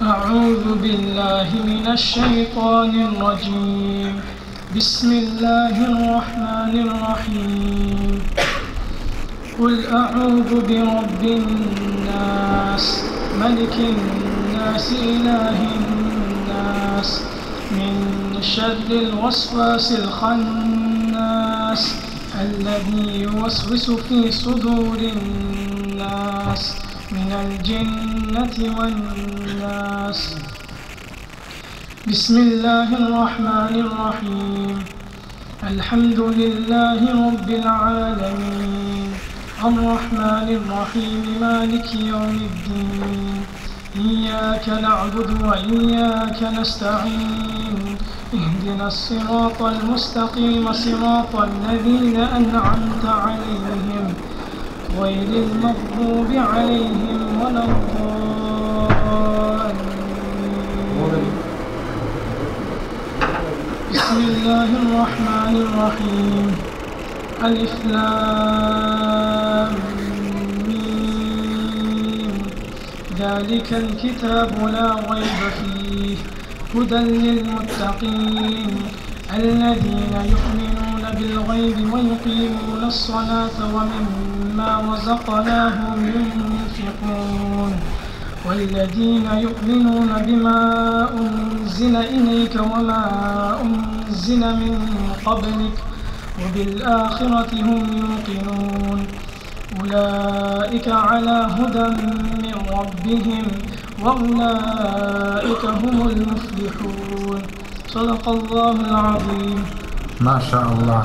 أعوذ بالله من الشيطان الرجيم. بسم الله الرحمن الرحيم. قل أعوذ برب الناس ملك الناس إله الناس من شر الوسواس الخناس الذي يوسوس في صدور الناس من الجنة والناس. بسم الله الرحمن الرحيم. الحمد لله رب العالمين الرحمن الرحيم مالك يوم الدين. إياك نعبد وإياك نستعين. اهدنا الصراط المستقيم صراط الذين أنعمت عليهم غير المغضوب عليهم ولا الضالين. بسم الله الرحمن الرحيم. ألف لام ميم. ذلك الكتاب لا ريب فيه هدى للمتقين الذين يؤمنون بالغيب ويقيمون الصلاة ومما رزقناهم ينفقون والذين يؤمنون بما أنزل إليك وما أنزل من قبلك وبالآخرة هم يوقنون أولئك على هدى من ربهم وأولئك هم المفلحون. صدق الله العظيم. ما شاء الله.